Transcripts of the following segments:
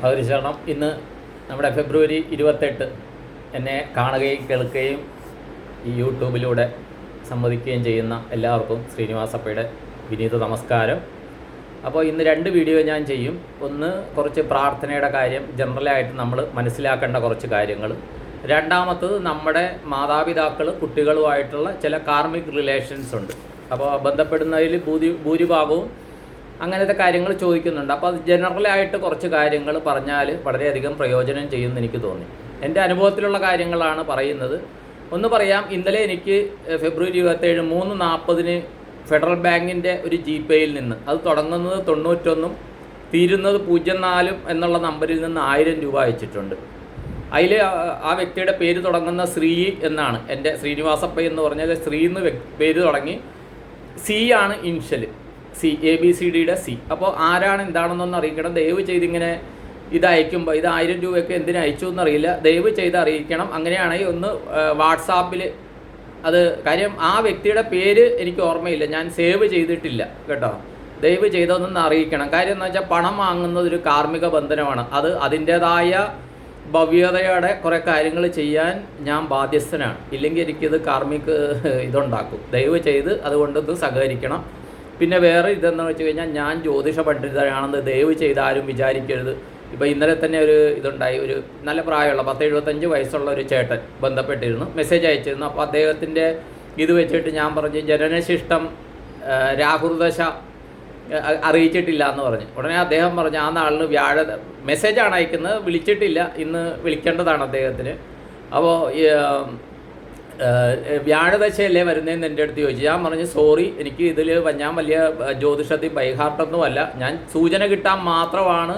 ഭഗവതിശരണം. ഇന്ന് നമ്മുടെ ഫെബ്രുവരി 28 എന്നെ കാണുകയും കേൾക്കുകയും ഈ യൂട്യൂബിലൂടെ സംവദിക്കുകയും ചെയ്യുന്ന എല്ലാവർക്കും ശ്രീനിവാസപ്പയുടെ വിനീത നമസ്കാരം. അപ്പോൾ ഇന്ന് 2 വീഡിയോ ഞാൻ ചെയ്യും. ഒന്ന് കുറച്ച് പ്രാർത്ഥനയുടെ കാര്യം, ജനറലായിട്ട് നമ്മൾ മനസ്സിലാക്കേണ്ട കുറച്ച് കാര്യങ്ങൾ. രണ്ടാമത്തത് നമ്മുടെ മാതാപിതാക്കൾ കുട്ടികളുമായിട്ടുള്ള ചില കാർമിക് റിലേഷൻസ് ഉണ്ട്. അപ്പോൾ ബന്ധപ്പെടുന്നതിൽ ഭൂരിഭാഗവും അങ്ങനത്തെ കാര്യങ്ങൾ ചോദിക്കുന്നുണ്ട്. അപ്പോൾ അത് ജനറലായിട്ട് കുറച്ച് കാര്യങ്ങൾ പറഞ്ഞാൽ വളരെയധികം പ്രയോജനം ചെയ്യുമെന്ന് എനിക്ക് തോന്നി. എൻ്റെ അനുഭവത്തിലുള്ള കാര്യങ്ങളാണ് പറയുന്നത്. ഒന്ന് പറയാം. ഇന്നലെ എനിക്ക് ഫെബ്രുവരി 27 3:40 ഫെഡറൽ ബാങ്കിൻ്റെ ഒരു ജിപേയിൽ നിന്ന്, അത് തുടങ്ങുന്നത് 91 തീരുന്നത് 04 എന്നുള്ള നമ്പറിൽ നിന്ന് 1000 രൂപ അയച്ചിട്ടുണ്ട്. അതിൽ ആ വ്യക്തിയുടെ പേര് തുടങ്ങുന്ന ശ്രീ എന്നാണ്. എൻ്റെ ശ്രീനിവാസപ്പ എന്ന് പറഞ്ഞാൽ ശ്രീ എന്ന് പേര് തുടങ്ങി, സി ആണ് ഇൻഷ്യൽ, സി ABCDയുടെ സി. അപ്പോൾ ആരാണ് എന്താണെന്നൊന്ന് അറിയിക്കണം. ദയവ് ചെയ്തിങ്ങനെ ഇത് അയക്കുമ്പോൾ ഇത് 1000 രൂപയൊക്കെ എന്തിനു അയച്ചു എന്നറിയില്ല, ദയവ് ചെയ്ത് അറിയിക്കണം. അങ്ങനെയാണെങ്കിൽ ഒന്ന് വാട്സാപ്പിൽ അത്, കാര്യം ആ വ്യക്തിയുടെ പേര് എനിക്ക് ഓർമ്മയില്ല, ഞാൻ സേവ് ചെയ്തിട്ടില്ല കേട്ടോ. ദയവ് ചെയ്തൊന്ന് അറിയിക്കണം. കാര്യം എന്ന് വെച്ചാൽ പണം വാങ്ങുന്നത് ഒരു കാർമ്മിക ബന്ധനമാണ്. അത് അതിൻ്റേതായ ഭവ്യതയോടെ കുറേ കാര്യങ്ങൾ ചെയ്യാൻ ഞാൻ ബാധ്യസ്ഥനാണ്. ഇല്ലെങ്കിൽ എനിക്കിത് കാർമ്മിക ഇതുണ്ടാക്കും. ദയവ് ചെയ്ത് അതുകൊണ്ടൊന്ന് സഹകരിക്കണം. പിന്നെ വേറെ ഇതെന്ന് വെച്ച് കഴിഞ്ഞാൽ ഞാൻ ജ്യോതിഷ പണ്ഡിതനാണെന്ന് ദയവ് ചെയ്ത് ആരും വിചാരിക്കരുത്. ഇപ്പോൾ ഇന്നലെ തന്നെ ഒരു ഇതുണ്ടായി. ഒരു നല്ല പ്രായമുള്ള 10-75 വയസ്സുള്ള ഒരു ചേട്ടൻ ബന്ധപ്പെട്ടിരുന്നു, മെസ്സേജ് അയച്ചിരുന്നു. അപ്പോൾ അദ്ദേഹത്തിൻ്റെ ഇത് വെച്ചിട്ട് ഞാൻ പറഞ്ഞു ജനനശിഷ്ടം രാഹുർദശ അറിയിച്ചിട്ടില്ല എന്ന് പറഞ്ഞു. ഉടനെ അദ്ദേഹം പറഞ്ഞു ആ നാളിന് മെസ്സേജാണ് അയക്കുന്നത്, വിളിച്ചിട്ടില്ല, ഇന്ന് വിളിക്കേണ്ടതാണ് അദ്ദേഹത്തിന്. അപ്പോൾ വ്യാഴദശയല്ലേ വരുന്നതെന്ന് എൻ്റെ അടുത്ത് ചോദിച്ചു. ഞാൻ പറഞ്ഞു സോറി, എനിക്ക് ഇതിൽ ഞാൻ വലിയ ജ്യോതിഷത്തിൽ ബൈഹാർട്ടൊന്നുമല്ല, ഞാൻ സൂചന കിട്ടാൻ മാത്രമാണ്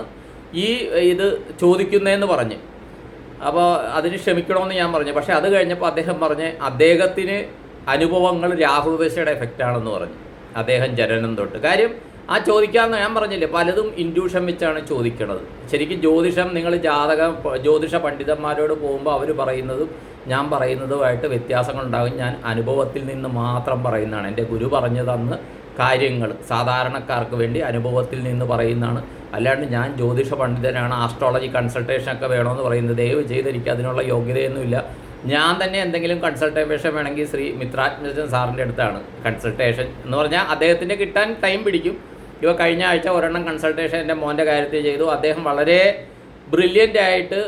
ഈ ഇത് ചോദിക്കുന്നതെന്ന് പറഞ്ഞ്. അപ്പോൾ അതിന് ക്ഷമിക്കണമെന്ന് ഞാൻ പറഞ്ഞു. പക്ഷേ അത് കഴിഞ്ഞപ്പോൾ അദ്ദേഹം പറഞ്ഞ് അദ്ദേഹത്തിന് അനുഭവങ്ങൾ രാഹുദശയുടെ എഫക്റ്റാണെന്ന് പറഞ്ഞു, അദ്ദേഹം ജനനം തൊട്ട്. കാര്യം ആ ചോദിക്കാമെന്ന് ഞാൻ പറഞ്ഞില്ലേ, പലതും ഇൻഡ്യൂഷൻ വെച്ചാണ് ചോദിക്കണത്. ശരിക്കും ജ്യോതിഷം, നിങ്ങൾ ജ്യോതിഷ പണ്ഡിതന്മാരോട് പോകുമ്പോൾ അവർ പറയുന്നതും ഞാൻ പറയുന്നതുമായിട്ട് വ്യത്യാസങ്ങളുണ്ടാകും. ഞാൻ അനുഭവത്തിൽ നിന്ന് മാത്രം പറയുന്നതാണ്. എൻ്റെ ഗുരു പറഞ്ഞു തന്ന കാര്യങ്ങൾ സാധാരണക്കാർക്ക് വേണ്ടി അനുഭവത്തിൽ നിന്ന് പറയുന്നതാണ്. അല്ലാണ്ട് ഞാൻ ജ്യോതിഷ പണ്ഡിതനാണ്, ആസ്ട്രോളജി കൺസൾട്ടേഷനൊക്കെ വേണമെന്ന് പറയുന്നത് ദയവ് ചെയ്ത് എനിക്ക് അതിനുള്ള യോഗ്യതയൊന്നുമില്ല. ഞാൻ തന്നെ എന്തെങ്കിലും കൺസൾട്ടേഷൻ വേണമെങ്കിൽ ശ്രീ മിത്രാത്മജൻ സാറിൻ്റെ അടുത്താണ് കൺസൾട്ടേഷൻ എന്ന് പറഞ്ഞാൽ അദ്ദേഹത്തിൻ്റെ കിട്ടാൻ ടൈം പിടിക്കും. ഇപ്പോൾ കഴിഞ്ഞ ആഴ്ച ഒരെണ്ണം കൺസൾട്ടേഷൻ എൻ്റെ മോൻ്റെ കാര്യത്തിൽ ചെയ്തു. അദ്ദേഹം വളരെ ബ്രില്യൻ്റ് ആയിട്ട്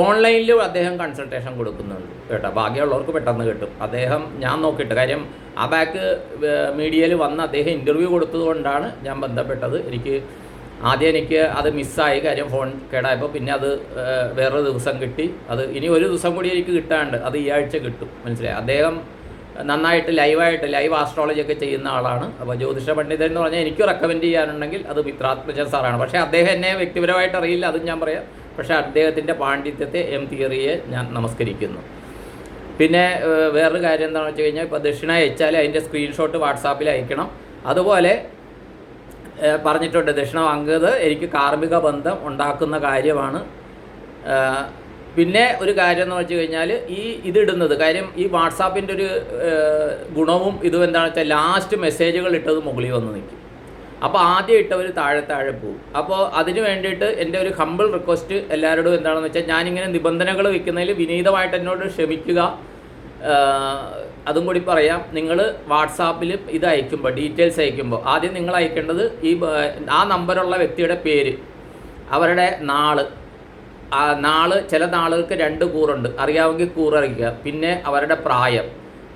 ഓൺലൈനിലും അദ്ദേഹം കൺസൾട്ടേഷൻ കൊടുക്കുന്നുണ്ട് കേട്ടോ. ഭാഗ്യമുള്ളവർക്ക് പെട്ടെന്ന് കിട്ടും. അദ്ദേഹം ഞാൻ നോക്കിയിട്ട്, കാര്യം ആ ബാക്ക് മീഡിയയിൽ വന്ന് അദ്ദേഹം ഇൻ്റർവ്യൂ കൊടുത്തതുകൊണ്ടാണ് ഞാൻ ബന്ധപ്പെട്ടത്. എനിക്ക് അത് മിസ്സായി, കാര്യം ഫോൺ കേടായപ്പോൾ. പിന്നെ അത് വേറൊരു ദിവസം കിട്ടി. അത് ഇനി ഒരു ദിവസം കൂടി എനിക്ക് കിട്ടാണ്ട്, അത് ഈ ആഴ്ച കിട്ടും. മനസ്സിലായി. അദ്ദേഹം നന്നായിട്ട് ലൈവ് ആസ്ട്രോളജി ഒക്കെ ചെയ്യുന്ന ആളാണ്. അപ്പോൾ ജ്യോതിഷ പണ്ഡിതൻ എന്ന് പറഞ്ഞാൽ എനിക്ക് റെക്കമെൻഡ് ചെയ്യാനുണ്ടെങ്കിൽ അത് മിത്രാത്മജൻ സാറാണ്. പക്ഷേ അദ്ദേഹം എന്നെ വ്യക്തിപരമായിട്ട് അറിയില്ല, അതും ഞാൻ പറയാം. പക്ഷേ അദ്ദേഹത്തിൻ്റെ പാണ്ഡിത്യത്തെ തിയറിയെ ഞാൻ നമസ്കരിക്കുന്നു. പിന്നെ വേറൊരു കാര്യം എന്താണെന്ന് വെച്ച് കഴിഞ്ഞാൽ, ഇപ്പോൾ ദക്ഷിണ അയച്ചാൽ അതിൻ്റെ സ്ക്രീൻഷോട്ട് വാട്സാപ്പിൽ അയക്കണം. അതുപോലെ പറഞ്ഞിട്ടുണ്ട്, ദക്ഷിണ വാങ്ങുന്നത് എനിക്ക് കാർമ്മിക ബന്ധം ഉണ്ടാക്കുന്ന കാര്യമാണ്. പിന്നെ ഒരു കാര്യം എന്ന് വെച്ച് കഴിഞ്ഞാൽ, ഇതിടുന്നത് കാര്യം ഈ വാട്സാപ്പിൻ്റെ ഒരു ഗുണവും ഇതും എന്താണെന്ന് വെച്ചാൽ ലാസ്റ്റ് മെസ്സേജുകൾ ഇട്ടത് മുകളിൽ വന്ന് നിൽക്കും. അപ്പോൾ ആദ്യം ഇട്ടവർ താഴെ പോകും. അപ്പോൾ അതിന് വേണ്ടിയിട്ട് എൻ്റെ ഒരു ഹമ്പിൾ റിക്വസ്റ്റ് എല്ലാവരോടും എന്താണെന്ന് വെച്ചാൽ, ഞാനിങ്ങനെ നിബന്ധനകൾ വയ്ക്കുന്നതിൽ വിനീതമായിട്ട് എന്നോട് ക്ഷമിക്കുക. അതും കൂടി പറയാം. നിങ്ങൾ വാട്സാപ്പിൽ ഇത് അയക്കുമ്പോൾ, ഡീറ്റെയിൽസ് അയക്കുമ്പോൾ ആദ്യം നിങ്ങൾ അയക്കേണ്ടത് ആ നമ്പറുള്ള വ്യക്തിയുടെ പേര്, അവരുടെ നാള് ചില നാളുകൾക്ക് 2 കൂറുണ്ട്, അറിയാമെങ്കിൽ കൂറ് അറിയിക്കുക. പിന്നെ അവരുടെ പ്രായം,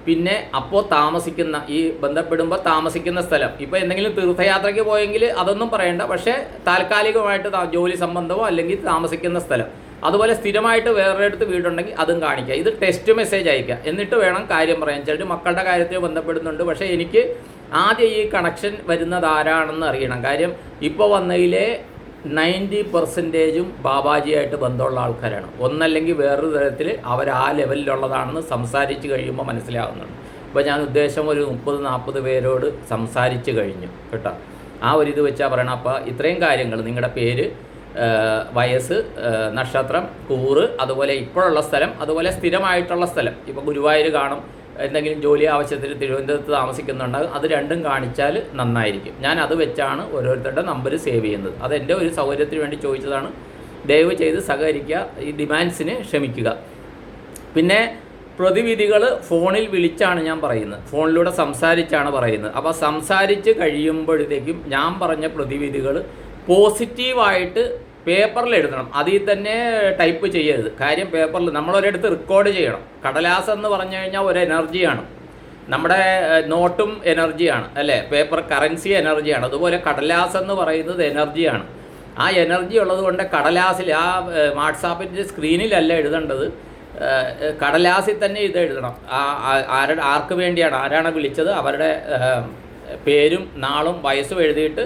പിന്നെ അപ്പോൾ താമസിക്കുന്ന, ഈ ബന്ധപ്പെടുമ്പോൾ താമസിക്കുന്ന സ്ഥലം. ഇപ്പോൾ എന്തെങ്കിലും തീർത്ഥയാത്രയ്ക്ക് പോയെങ്കിൽ അതൊന്നും പറയണ്ട, പക്ഷേ താൽക്കാലികമായിട്ട് ജോലി സംബന്ധമോ അല്ലെങ്കിൽ താമസിക്കുന്ന സ്ഥലം. അതുപോലെ സ്ഥിരമായിട്ട് വേറൊരിടത്ത് വീടുണ്ടെങ്കിൽ അതും കാണിക്കുക. ഇത് ടെക്സ്റ്റ് മെസ്സേജ് അയക്കുക. എന്നിട്ട് വേണം കാര്യം പറയാൻ. ചിലർ മക്കളുടെ കാര്യത്തിൽ ബന്ധപ്പെടുന്നുണ്ട്. പക്ഷേ എനിക്ക് ആദ്യം ഈ കണക്ഷൻ വരുന്നത് ആരാണെന്ന് അറിയണം. കാര്യം ഇപ്പോൾ വന്നതിലെ 90% ബാബാജിയായിട്ട് ബന്ധമുള്ള ആൾക്കാരാണ്. ഒന്നല്ലെങ്കിൽ വേറൊരു തരത്തിൽ അവർ ആ ലെവലിലുള്ളതാണെന്ന് സംസാരിച്ച് കഴിയുമ്പോൾ മനസ്സിലാകുന്നുണ്ട്. ഇപ്പോൾ ഞാൻ ഉദ്ദേശം ഒരു 30-40 പേരോട് സംസാരിച്ച് കഴിഞ്ഞു കേട്ടോ. ആ ഒരു ഇത് വെച്ചാൽ പറയണം. അപ്പോൾ ഇത്രയും കാര്യങ്ങൾ, നിങ്ങളുടെ പേര്, വയസ്സ്, നക്ഷത്രം, കൂറ്, അതുപോലെ ഇപ്പോഴുള്ള സ്ഥലം, അതുപോലെ സ്ഥിരമായിട്ടുള്ള സ്ഥലം. ഇപ്പോൾ ഗുരുവായൂർ കാണും, എന്തെങ്കിലും ജോലി ആവശ്യത്തിന് തിരുവനന്തപുരത്ത് താമസിക്കുന്നുണ്ടാകും, അത് രണ്ടും കാണിച്ചാൽ നന്നായിരിക്കും. ഞാൻ അത് വെച്ചാണ് ഓരോരുത്തരുടെ നമ്പർ സേവ് ചെയ്യുന്നത്. അതെൻ്റെ ഒരു സൗകര്യത്തിന് വേണ്ടി ചോദിച്ചതാണ്. ദയവ് ചെയ്ത് സഹകരിക്കുക, ഈ ഡിമാൻഡ്സിന് ക്ഷമിക്കുക. പിന്നെ പ്രതിവിധികൾ ഫോണിൽ വിളിച്ചാണ് ഞാൻ പറയുന്നത്, ഫോണിലൂടെ സംസാരിച്ചാണ് പറയുന്നത്. അപ്പോൾ സംസാരിച്ച് കഴിയുമ്പോഴത്തേക്കും ഞാൻ പറഞ്ഞ പ്രതിവിധികൾ പോസിറ്റീവായിട്ട് പേപ്പറിൽ എഴുതണം. അതിൽ തന്നെ ടൈപ്പ് ചെയ്യരുത്. കാര്യം പേപ്പറിൽ നമ്മളൊരിടത്ത് റെക്കോർഡ് ചെയ്യണം. കടലാസ് എന്ന് പറഞ്ഞു കഴിഞ്ഞാൽ ഒരു എനർജിയാണ്, നമ്മുടെ നോട്ടും എനർജിയാണ് അല്ലേ, പേപ്പർ കറൻസി എനർജിയാണ്. അതുപോലെ കടലാസ് എന്ന് പറയുന്നത് എനർജിയാണ്. ആ എനർജി ഉള്ളത് കൊണ്ട് കടലാസിൽ, ആ വാട്സാപ്പിൻ്റെ സ്ക്രീനിലല്ല എഴുതേണ്ടത്, കടലാസിൽ തന്നെ ഇത് എഴുതണം. ആർക്ക് വേണ്ടിയാണ്, ആരാണ് വിളിച്ചത്, അവരുടെ പേരും നാളും വയസ്സും എഴുതിയിട്ട്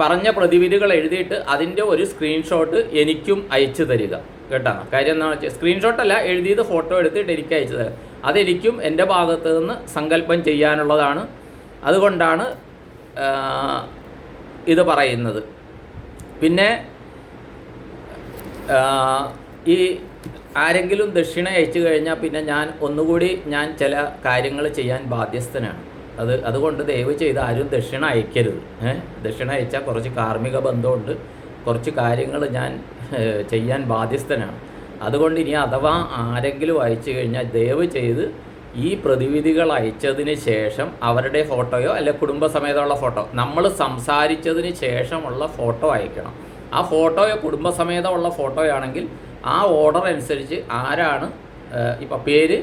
പറഞ്ഞ പ്രതിവിധികൾ എഴുതിയിട്ട് അതിൻ്റെ ഒരു സ്ക്രീൻഷോട്ട് എനിക്കും അയച്ചു തരിക കേട്ടോ. കാര്യം എന്താണെന്ന് വെച്ചാൽ സ്ക്രീൻഷോട്ടല്ല, എഴുതിയത് ഫോട്ടോ എടുത്തിട്ട് എനിക്ക് അയച്ചു തരിക. അതെനിക്കും എൻ്റെ ഭാഗത്ത് നിന്ന് സങ്കല്പം ചെയ്യാനുള്ളതാണ്. അതുകൊണ്ടാണ് ഇത് പറയുന്നത്. പിന്നെ ഈ ആരെങ്കിലും ദക്ഷിണ അയച്ചു കഴിഞ്ഞാൽ പിന്നെ ഒന്നുകൂടി ഞാൻ ചില കാര്യങ്ങൾ ചെയ്യാൻ ബാധ്യസ്ഥനാണ്. അതുകൊണ്ട് ദയവ് ചെയ്ത് ആരും ദക്ഷിണ അയക്കരുത്. ദക്ഷിണ അയച്ചാൽ കുറച്ച് കാർമ്മിക ബന്ധമുണ്ട്, കുറച്ച് കാര്യങ്ങൾ ഞാൻ ചെയ്യാൻ ബാധ്യസ്ഥനാണ്. അതുകൊണ്ട് ഇനി അഥവാ ആരെങ്കിലും അയച്ചു കഴിഞ്ഞാൽ ദയവ് ചെയ്ത് ഈ പ്രതിവിധികൾ അയച്ചതിന് ശേഷം അവരുടെ ഫോട്ടോയോ അല്ലെ കുടുംബസമേതമുള്ള ഫോട്ടോ, നമ്മൾ സംസാരിച്ചതിന് ശേഷമുള്ള ഫോട്ടോ അയക്കണം. ആ ഫോട്ടോയോ കുടുംബസമേതമുള്ള ഫോട്ടോയാണെങ്കിൽ ആ ഓർഡർ അനുസരിച്ച് ആരാണ്, ഇപ്പോൾ പേര്,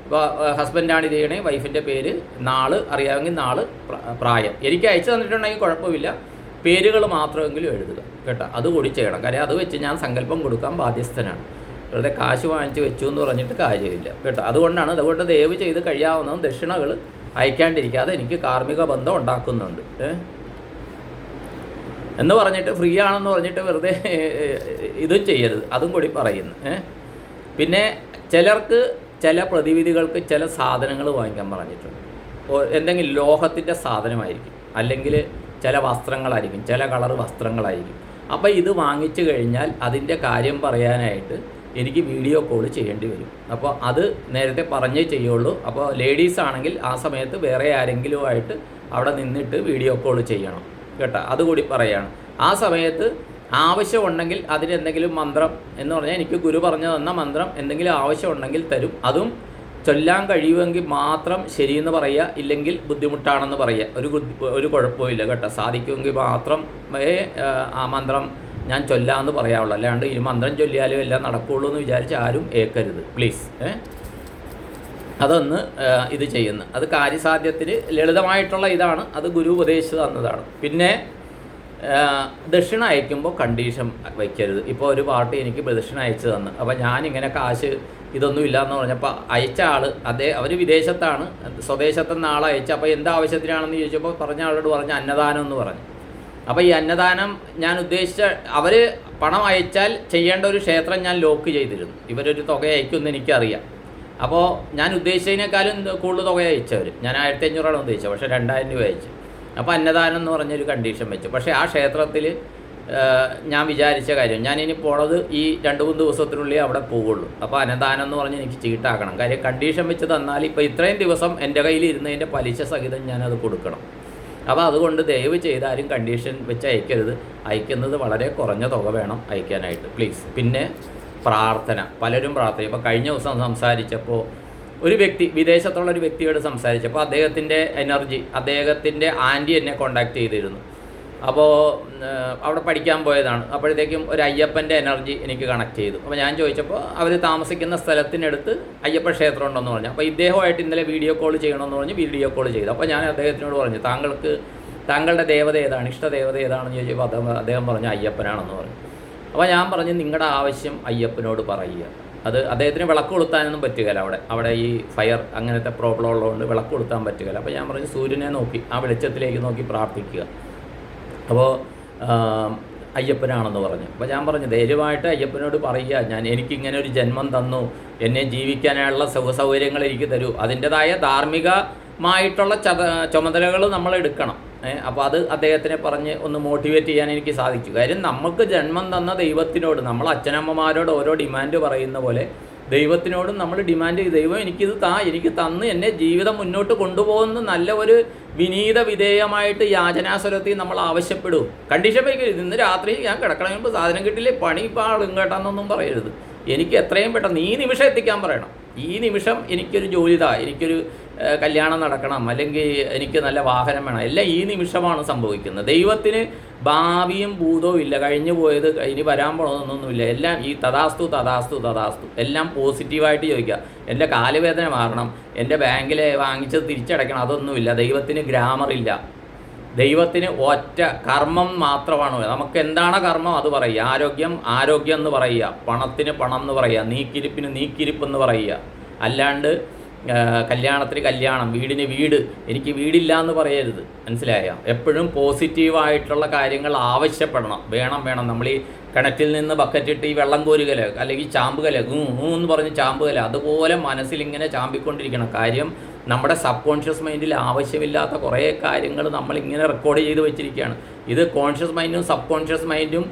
ഇപ്പോൾ ഹസ്ബൻഡാണ് ഇത് ചെയ്യണേ, വൈഫിൻ്റെ പേര്, നാള് അറിയാമെങ്കിൽ നാള്, പ്രായം എനിക്ക് അയച്ചു തന്നിട്ടുണ്ടെങ്കിൽ കുഴപ്പമില്ല, പേരുകൾ മാത്രമെങ്കിലും എഴുതുക കേട്ടോ. അതുകൂടി ചെയ്യണം. കാര്യം അത് വെച്ച് ഞാൻ സങ്കല്പം കൊടുക്കാൻ ബാധ്യസ്ഥനാണ്. വെറുതെ കാശ് വാങ്ങിച്ച് വെച്ചു എന്ന് പറഞ്ഞിട്ട് കാര്യമില്ല കേട്ടോ. അതുകൊണ്ട് ദയവ് ചെയ്ത് കഴിയാവുന്നതും ദക്ഷിണകൾ അയക്കാണ്ടിരിക്കാതെ എനിക്ക് കാർമ്മിക ബന്ധം ഉണ്ടാക്കുന്നുണ്ട് എന്ന് പറഞ്ഞിട്ട്, ഫ്രീ ആണെന്ന് പറഞ്ഞിട്ട് വെറുതെ ഇതും ചെയ്യരുത്, അതും കൂടി പറയുന്നു. പിന്നെ ചിലർക്ക് ചില പ്രതിവിധികൾക്ക് ചില സാധനങ്ങൾ വാങ്ങിക്കാൻ പറഞ്ഞിട്ടുണ്ട്. എന്തെങ്കിലും ലോഹത്തിൻ്റെ സാധനമായിരിക്കും, അല്ലെങ്കിൽ ചില വസ്ത്രങ്ങളായിരിക്കും, ചില കളർ വസ്ത്രങ്ങളായിരിക്കും. അപ്പോൾ ഇത് വാങ്ങിച്ചു കഴിഞ്ഞാൽ അതിൻ്റെ കാര്യം പറയാനായിട്ട് എനിക്ക് വീഡിയോ കോൾ ചെയ്യേണ്ടി വരും. അപ്പോൾ അത് നേരത്തെ പറഞ്ഞേ ചെയ്യുള്ളൂ. അപ്പോൾ ലേഡീസ് ആണെങ്കിൽ ആ സമയത്ത് വേറെ ആരെങ്കിലുമായിട്ട് അവിടെ നിന്നിട്ട് വീഡിയോ കോൾ ചെയ്യണം കേട്ടോ. അതുകൂടി പറയുകയാണ്. ആ സമയത്ത് ആവശ്യമുണ്ടെങ്കിൽ അതിനെന്തെങ്കിലും മന്ത്രം എന്ന് പറഞ്ഞാൽ എനിക്ക് ഗുരു പറഞ്ഞു തന്ന മന്ത്രം എന്തെങ്കിലും ആവശ്യമുണ്ടെങ്കിൽ തരും. അതും ചൊല്ലാൻ കഴിയുമെങ്കിൽ മാത്രം ശരിയെന്ന് പറയുക, ഇല്ലെങ്കിൽ ബുദ്ധിമുട്ടാണെന്ന് പറയുക. ഒരു കുഴപ്പമില്ല കേട്ടോ. സാധിക്കുമെങ്കിൽ മാത്രം ആ മന്ത്രം ഞാൻ ചൊല്ലാമെന്ന് പറയാവുള്ളൂ. അല്ലാണ്ട് ഈ മന്ത്രം ചൊല്ലിയാലും എല്ലാം നടക്കുകയുള്ളൂ എന്ന് വിചാരിച്ച് ആരും ഏക്കരുത് പ്ലീസ്. അതൊന്ന് ഇത് ചെയ്യുന്നു. അത് കാര്യസാധ്യത്തിന് ലളിതമായിട്ടുള്ള ഇതാണ്, അത് ഗുരു ഉപദേശിച്ച് തന്നതാണ്. പിന്നെ ദക്ഷിണ അയക്കുമ്പോൾ കണ്ടീഷൻ വയ്ക്കരുത്. ഇപ്പോൾ ഒരു പാർട്ടി എനിക്ക് ദക്ഷിണ അയച്ചു തന്നു, അപ്പോൾ ഞാനിങ്ങനെ കാശ് ഇതൊന്നും ഇല്ലയെന്ന് പറഞ്ഞപ്പോൾ അയച്ച ആൾ അവർ വിദേശത്താണ്, സ്വദേശത്തുനിന്ന് ആൾ അയച്ചു. അപ്പോൾ എന്താവശ്യത്തിനാണെന്ന് ചോദിച്ചപ്പോൾ പറഞ്ഞ ആളോട് പറഞ്ഞ അന്നദാനം എന്ന് പറഞ്ഞു. അപ്പോൾ ഈ അന്നദാനം ഞാൻ ഉദ്ദേശിച്ച, അവർ പണം അയച്ചാൽ ചെയ്യേണ്ട ഒരു ക്ഷേത്രം ഞാൻ ലോക്ക് ചെയ്തിരുന്നു. ഇവരൊരു തുക അയക്കുമെന്ന് എനിക്കറിയാം. അപ്പോൾ ഞാൻ ഉദ്ദേശിച്ചതിനേക്കാളും കൂടുതൽ തുക അയച്ചവർ. ഞാൻ 1500 ഉദ്ദേശിച്ചത്, പക്ഷേ 2000 രൂപ അയച്ചു. അപ്പോൾ അന്നദാനം എന്ന് പറഞ്ഞൊരു കണ്ടീഷൻ വെച്ചു. പക്ഷേ ആ ക്ഷേത്രത്തിൽ ഞാൻ വിചാരിച്ച കാര്യം, ഞാനിനി പോണത് ഈ 2-3 ദിവസത്തിനുള്ളിൽ അവിടെ പോവുള്ളൂ. അപ്പോൾ അന്നദാനം എന്ന് പറഞ്ഞ് എനിക്ക് ചീട്ടാക്കണം. കാര്യം കണ്ടീഷൻ വെച്ച് തന്നാൽ ഇപ്പോൾ ഇത്രയും ദിവസം എൻ്റെ കയ്യിൽ ഇരുന്നതിൻ്റെ പലിശ സഹിതം ഞാനത് കൊടുക്കണം. അപ്പോൾ അതുകൊണ്ട് ദയവ് ചെയ്താലും കണ്ടീഷൻ വെച്ച് അയക്കരുത്. അയക്കുന്നത് വളരെ കുറഞ്ഞ തുക വേണം അയക്കാനായിട്ട് പ്ലീസ്. പിന്നെ പ്രാർത്ഥന, പലരും പ്രാർത്ഥന. ഇപ്പോൾ കഴിഞ്ഞ ദിവസം സംസാരിച്ചപ്പോൾ ഒരു വ്യക്തി, വിദേശത്തുള്ള ഒരു വ്യക്തിയോട് സംസാരിച്ചപ്പോൾ അദ്ദേഹത്തിൻ്റെ എനർജി, അദ്ദേഹത്തിൻ്റെ ആൻറ്റി എന്നെ കോണ്ടാക്ട് ചെയ്തിരുന്നു. അപ്പോൾ അവിടെ പഠിക്കാൻ പോയതാണ്. അപ്പോഴത്തേക്കും ഒരു അയ്യപ്പൻ്റെ എനർജി എനിക്ക് കണക്ട് ചെയ്തു. അപ്പോൾ ഞാൻ ചോദിച്ചപ്പോൾ അവർ താമസിക്കുന്ന സ്ഥലത്തിനടുത്ത് അയ്യപ്പ ക്ഷേത്രം ഉണ്ടെന്ന് പറഞ്ഞു. അപ്പോൾ ഇദ്ദേഹമായിട്ട് ഇന്നലെ വീഡിയോ കോൾ ചെയ്യണമെന്ന് പറഞ്ഞ് വീഡിയോ കോൾ ചെയ്തു. അപ്പോൾ ഞാൻ അദ്ദേഹത്തിനോട് പറഞ്ഞു, താങ്കളുടെ ദേവത ഏതാണ്, ഇഷ്ടദേവത ഏതാണെന്ന് ചോദിച്ചപ്പോൾ അദ്ദേഹം പറഞ്ഞു അയ്യപ്പനാണെന്ന് പറഞ്ഞു. അപ്പോൾ ഞാൻ പറഞ്ഞു, നിങ്ങളുടെ ആവശ്യം അയ്യപ്പനോട് പറയുക. അത് അദ്ദേഹത്തിന് വിളക്ക് കൊളുത്താനൊന്നും പറ്റുകയില്ല. അവിടെ ഈ ഫയർ അങ്ങനത്തെ പ്രോബ്ലം ഉള്ളതുകൊണ്ട് വിളക്ക് കൊളുത്താൻ പറ്റുകയില്ല. അപ്പോൾ ഞാൻ പറഞ്ഞു, സൂര്യനെ നോക്കി, ആ വെളിച്ചത്തിലേക്ക് നോക്കി പ്രാർത്ഥിക്കുക. അപ്പോൾ അയ്യപ്പനാണെന്ന് പറഞ്ഞു. അപ്പോൾ ഞാൻ പറഞ്ഞു, ധൈര്യമായിട്ട് അയ്യപ്പനോട് പറയുക, എനിക്കിങ്ങനെ ഒരു ജന്മം തന്നു, എന്നെ ജീവിക്കാനുള്ള സൗകര്യങ്ങൾ എനിക്ക് തരൂ. അതിൻ്റെതായ ധാർമ്മികമായിട്ടുള്ള ചുമതലകൾ നമ്മൾ എടുക്കണം. അപ്പോൾ അത് അദ്ദേഹത്തിനെ പറഞ്ഞ് ഒന്ന് മോട്ടിവേറ്റ് ചെയ്യാൻ എനിക്ക് സാധിച്ചു. കാര്യം നമുക്ക് ജന്മം തന്ന ദൈവത്തിനോട്, നമ്മൾ അച്ഛനമ്മമാരോട് ഓരോ ഡിമാൻഡ് പറയുന്ന പോലെ ദൈവത്തിനോടും നമ്മൾ ഡിമാൻഡ് ചെയ്ത്, ദൈവം എനിക്കിത് എനിക്ക് തന്ന് എന്നെ ജീവിതം മുന്നോട്ട് കൊണ്ടുപോകുന്ന നല്ല ഒരു വിനീത വിധേയമായിട്ട് യാചനാസ്വരത്തിൽ നമ്മൾ ആവശ്യപ്പെടും. കണ്ടീഷൻ വയ്ക്കരുത്, ഇന്ന് രാത്രി ഞാൻ കിടക്കണ മുമ്പ് സാധനം കിട്ടില്ലേ, പണി ഇപ്പോൾ ആളും കേട്ടാന്നൊന്നും പറയരുത്. എനിക്ക് എത്രയും പെട്ടെന്ന് ഈ നിമിഷം എത്തിക്കാൻ പറയണം. ഈ നിമിഷം എനിക്കൊരു ജോലി എനിക്കൊരു കല്യാണം നടക്കണം, അല്ലെങ്കിൽ എനിക്ക് നല്ല വാഹനം വേണം, എല്ലാം ഈ നിമിഷമാണ് സംഭവിക്കുന്നത്. ദൈവത്തിന് ഭാവിയും ഭൂതവും ഇല്ല, കഴിഞ്ഞു പോയത് ഇനി വരാൻ പോകണമെന്നൊന്നുമില്ല. എല്ലാം ഈ തഥാസ്തു തഥാസ്തു തഥാസ്തു, എല്ലാം പോസിറ്റീവായിട്ട് ചോദിക്കുക. എൻ്റെ കാലുവേദന മാറണം, എൻ്റെ ബാങ്കിൽ വാങ്ങിച്ചത് തിരിച്ചടയ്ക്കണം, അതൊന്നുമില്ല. ദൈവത്തിന് ഗ്രാമറില്ല. ദൈവത്തിന് ഒറ്റ കർമ്മം മാത്രമാണ്. നമുക്ക് എന്താണ് കർമ്മം അത് പറയുക. ആരോഗ്യം എന്ന് പറയുക, പണത്തിന് പണം എന്ന് പറയുക, നീക്കിരിപ്പിന് നീക്കിരിപ്പ് എന്ന് പറയുക. അല്ലാണ്ട് കല്യാണത്തിന് കല്യാണം, വീടിന് വീട്, എനിക്ക് വീടില്ല എന്ന് പറയരുത്. മനസ്സിലായോ? എപ്പോഴും പോസിറ്റീവായിട്ടുള്ള കാര്യങ്ങൾ ആവശ്യപ്പെടണം. വേണം. നമ്മൾ ഈ കിണറ്റിൽ നിന്ന് ബക്കറ്റിട്ട് ഈ വെള്ളം കോരുകല അല്ലെങ്കിൽ ചാമ്പുകല എന്ന് പറഞ്ഞ് ചാമ്പുകല, അതുപോലെ മനസ്സിലിങ്ങനെ ചാമ്പിക്കൊണ്ടിരിക്കണം. കാര്യം നമ്മുടെ സബ് കോൺഷ്യസ് മൈൻഡിൽ ആവശ്യമില്ലാത്ത കുറേ കാര്യങ്ങൾ നമ്മളിങ്ങനെ റെക്കോർഡ് ചെയ്ത് വെച്ചിരിക്കുകയാണ്. ഇത് കോൺഷ്യസ് മൈൻഡും സബ് കോൺഷ്യസ് മൈൻഡും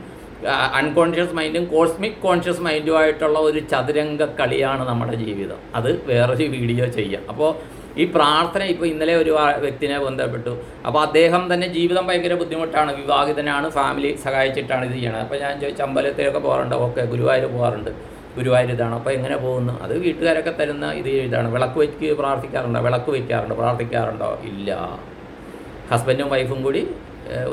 അൺകോൺഷ്യസ് മൈൻഡും കോസ്മിക് കോൺഷ്യസ് മൈൻഡുമായിട്ടുള്ള ഒരു ചതുരംഗ കളിയാണ് നമ്മുടെ ജീവിതം. അത് വേറൊരു വീഡിയോ ചെയ്യാം. അപ്പോൾ ഈ പ്രാർത്ഥന, ഇപ്പോൾ ഇന്നലെ ഒരു വ്യക്തിനെ ബന്ധപ്പെട്ടു. അപ്പോൾ അദ്ദേഹം തന്നെ ജീവിതം ഭയങ്കര ബുദ്ധിമുട്ടാണ്, വിവാഹിതനാണ്, ഫാമിലി സഹായിച്ചിട്ടാണ് ഇത് ചെയ്യണത്. അപ്പോൾ ഞാൻ ചോദിച്ചു, അമ്പലത്തിലൊക്കെ പോകാറുണ്ട്? ഓക്കെ. ഗുരുവായൂർ പോകാറുണ്ട്. ഗുരുവായൂർ ഇതാണ്. അപ്പോൾ എങ്ങനെ പോകുന്നു? അത് വീട്ടുകാരൊക്കെ തരുന്ന ഇതാണ്. വിളക്ക് വയ്ക്ക് പ്രാർത്ഥിക്കാറുണ്ടോ? വിളക്ക് വയ്ക്കാറുണ്ട്. പ്രാർത്ഥിക്കാറുണ്ടോ? ഇല്ല. ഹസ്ബൻഡും വൈഫും കൂടി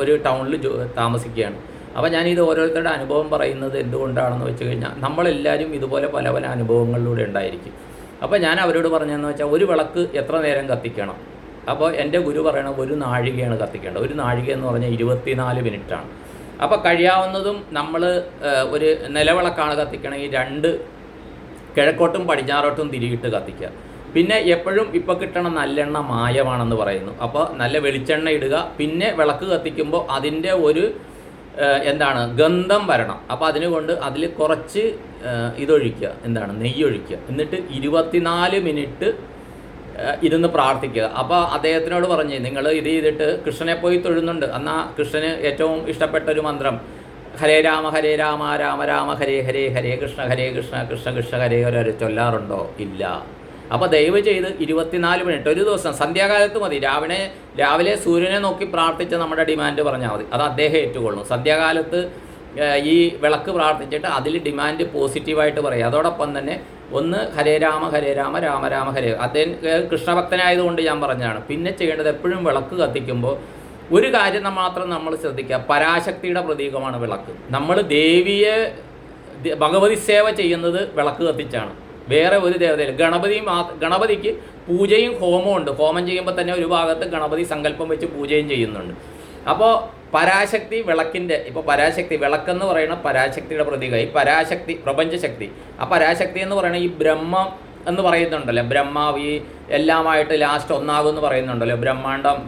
ഒരു ടൗണിൽ താമസിക്കുകയാണ്. അപ്പോൾ ഞാനിത് ഓരോരുത്തരുടെ അനുഭവം പറയുന്നത് എന്തുകൊണ്ടാണെന്ന് വെച്ച് കഴിഞ്ഞാൽ, നമ്മളെല്ലാവരും ഇതുപോലെ പല പല അനുഭവങ്ങളിലൂടെ ഉണ്ടായിരിക്കും. അപ്പോൾ ഞാൻ അവരോട് പറഞ്ഞതെന്ന് വെച്ചാൽ, ഒരു വിളക്ക് എത്ര നേരം കത്തിക്കണം? അപ്പോൾ എൻ്റെ ഗുരു പറയണത് 1 നാഴികയാണ് കത്തിക്കേണ്ടത്. 1 നാഴിക എന്ന് പറഞ്ഞാൽ 24 മിനിറ്റാണ്. അപ്പോൾ കഴിയാവുന്നതും നമ്മൾ ഒരു നിലവിളക്കാണ് കത്തിക്കണമെങ്കിൽ 2 കിഴക്കോട്ടും പടിഞ്ഞാറോട്ടും തിരിയിട്ട് കത്തിക്കുക. പിന്നെ എപ്പോഴും ഇപ്പോൾ കിട്ടണ നല്ലെണ്ണ മായമാണെന്ന് പറയുന്നു. അപ്പോൾ നല്ല വെളിച്ചെണ്ണ ഇടുക. പിന്നെ വിളക്ക് കത്തിക്കുമ്പോൾ അതിൻ്റെ ഒരു ഗന്ധം വരണം. അപ്പോൾ അതിനുകൊണ്ട് അതിൽ കുറച്ച് ഇതൊഴിക്കുക, നെയ്യൊഴിക്കുക. എന്നിട്ട് 24 മിനിറ്റ് ഇരുന്ന് പ്രാർത്ഥിക്കുക. അപ്പോൾ അദ്ദേഹത്തിനോട് പറഞ്ഞ്, നിങ്ങൾ ഇത് ചെയ്തിട്ട് കൃഷ്ണനെ പോയി തൊഴുന്നുണ്ട്, എന്നാൽ കൃഷ്ണന് ഏറ്റവും ഇഷ്ടപ്പെട്ടൊരു മന്ത്രം ഹരേ രാമ രാമ രാമ ഹരേ ഹരേ, ഹരേ കൃഷ്ണ കൃഷ്ണ കൃഷ്ണ ഹരേ ഹരേ ചൊല്ലാറുണ്ടോ? ഇല്ല. അപ്പോൾ ദയവ് ചെയ്ത് 24 മിനിറ്റ് ഒരു ദിവസം സന്ധ്യാകാലത്ത് മതി. രാവിലെ സൂര്യനെ നോക്കി പ്രാർത്ഥിച്ച് നമ്മുടെ ഡിമാൻഡ് പറഞ്ഞാൽ മതി. അത് അദ്ദേഹം ഏറ്റുകൊള്ളും. സന്ധ്യാകാലത്ത് ഈ വിളക്ക് പ്രാർത്ഥിച്ചിട്ട് അതിൽ ഡിമാൻഡ് പോസിറ്റീവായിട്ട് പറയും. അതോടൊപ്പം തന്നെ ഒന്ന് ഹരേ രാമ രാമ രാമ ഹരേ. അദ്ദേഹം കൃഷ്ണഭക്തനായതുകൊണ്ട് ഞാൻ പറഞ്ഞതാണ്. പിന്നെ ചെയ്യേണ്ടത്, എപ്പോഴും വിളക്ക് കത്തിക്കുമ്പോൾ ഒരു കാര്യം മാത്രം നമ്മൾ ശ്രദ്ധിക്കുക. പരാശക്തിയുടെ പ്രതീകമാണ് വിളക്ക്. നമ്മൾ ഭഗവതി സേവ ചെയ്യുന്നത് വിളക്ക് കത്തിച്ചാണ്. വേറെ ഒരു ദേവതയില്ല. ഗണപതിക്ക് പൂജയും ഹോമവും ഉണ്ട്. ഹോമം ചെയ്യുമ്പോൾ തന്നെ ഒരു ഭാഗത്ത് ഗണപതി സങ്കല്പം വെച്ച് പൂജയും ചെയ്യുന്നുണ്ട്. അപ്പോൾ പരാശക്തി വിളക്കിൻ്റെ, ഇപ്പോൾ പരാശക്തി വിളക്കെന്ന് പറയുന്ന പരാശക്തിയുടെ പ്രതീകം. ഈ പരാശക്തി പ്രപഞ്ചശക്തി, ആ പരാശക്തി എന്ന് പറയുന്നത് ഈ ബ്രഹ്മം എന്ന് പറയുന്നുണ്ടല്ലോ, ബ്രഹ്മാവ് ഈ എല്ലാമായിട്ട് ലാസ്റ്റ് ഒന്നാകുമെന്ന് പറയുന്നുണ്ടല്ലോ.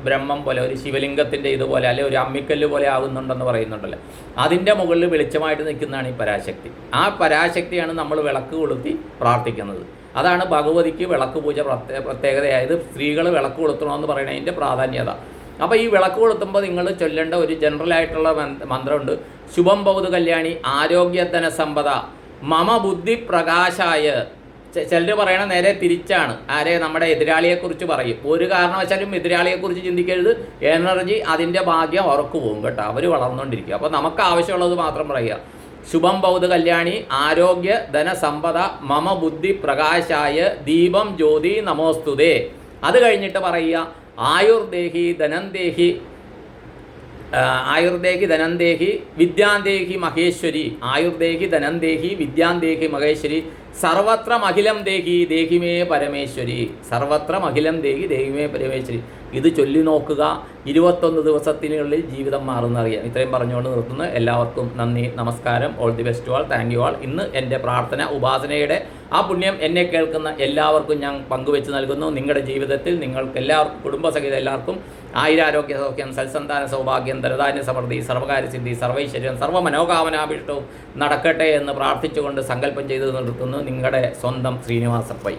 ബ്രഹ്മം പോലെ ഒരു ശിവലിംഗത്തിൻ്റെ ഇതുപോലെ, അല്ലെങ്കിൽ ഒരു അമ്മിക്കല്ല് പോലെ ആകുന്നുണ്ടെന്ന് പറയുന്നുണ്ടല്ലോ. അതിൻ്റെ മുകളിൽ വെളിച്ചമായിട്ട് നിൽക്കുന്നതാണ് ഈ പരാശക്തി. ആ പരാശക്തിയാണ് നമ്മൾ വിളക്ക് കൊളുത്തി പ്രാർത്ഥിക്കുന്നത്. അതാണ് ഭഗവതിക്ക് വിളക്ക് പൂജ പ്രത്യേകതയായത്. സ്ത്രീകൾ വിളക്ക് കൊളുത്തണമെന്ന് പറയുന്നതിൻ്റെ പ്രാധാന്യത. അപ്പോൾ ഈ വിളക്ക് കൊളുത്തുമ്പോൾ നിങ്ങൾ ചൊല്ലേണ്ട ഒരു ജനറലായിട്ടുള്ള മന്ത്രമുണ്ട്. ശുഭം ഭൗതു കല്യാണി ആരോഗ്യധന സമ്പദ മമ ബുദ്ധി പ്രകാശായ. ചിലർ പറയണ നേരെ തിരിച്ചാണ്. നമ്മുടെ എതിരാളിയെക്കുറിച്ച് പറയും. ഒരു കാരണവശാലും എതിരാളിയെക്കുറിച്ച് ചിന്തിക്കരുത്. എനർജി അതിൻ്റെ ഭാഗ്യം ഉറക്കു പോകും കേട്ടോ. അവർ വളർന്നുകൊണ്ടിരിക്കുക. അപ്പോൾ നമുക്ക് ആവശ്യമുള്ളത് മാത്രം പറയുക. ശുഭം ഭൗത കല്യാണി ആരോഗ്യ ധന സമ്പദ മമ ബുദ്ധി പ്രകാശായ ദീപം ജ്യോതി നമോസ്തുതേ. അത് കഴിഞ്ഞിട്ട് പറയുക ആയുർദേഹി ധനന്തേഹി ധനന്തേഹി വിദ്യാന്തേഹി മഹേശ്വരി. ആയുർദേഹി ധനന്തേഹി വിദ്യാന്തേഹി മഹേശ്വരി. സർവത്ര മഹിലം ദേഹി ദേഹിമേ പരമേശ്വരി. സർവത്ര മഹിലം ദേഹി ദേഹിമേ പരമേശ്വരി. ഇത് ചൊല്ലി നോക്കുക. 21 ദിവസത്തിനുള്ളിൽ ജീവിതം മാറുന്നറിയാം. ഇത്രയും പറഞ്ഞുകൊണ്ട് നിർത്തുന്നു. എല്ലാവർക്കും നന്ദി, നമസ്കാരം. All the best all. Thank you all. ഇന്ന് എൻ്റെ പ്രാർത്ഥന ഉപാസനയുടെ ആ പുണ്യം എന്നെ കേൾക്കുന്ന എല്ലാവർക്കും ഞാൻ പങ്കുവെച്ച് നൽകുന്നു. നിങ്ങളുടെ ജീവിതത്തിൽ നിങ്ങൾക്ക് എല്ലാവർക്കും, കുടുംബസഹിതം എല്ലാവർക്കും ആയുരാരോഗ്യ സൗഖ്യം, സൽസന്താന സൗഭാഗ്യം, ധനധാന്യ സമൃദ്ധി, സർവകാര്യസിദ്ധി, സർവൈശ്വര്യം, സർവ്വമനോകാമനാഭീഷ്ടവും നടക്കട്ടെ എന്ന് പ്രാർത്ഥിച്ചുകൊണ്ട് സങ്കല്പം ചെയ്ത് നിർത്തുന്നു. നിങ്ങളുടെ സ്വന്തം ശ്രീനിവാസ പൈ.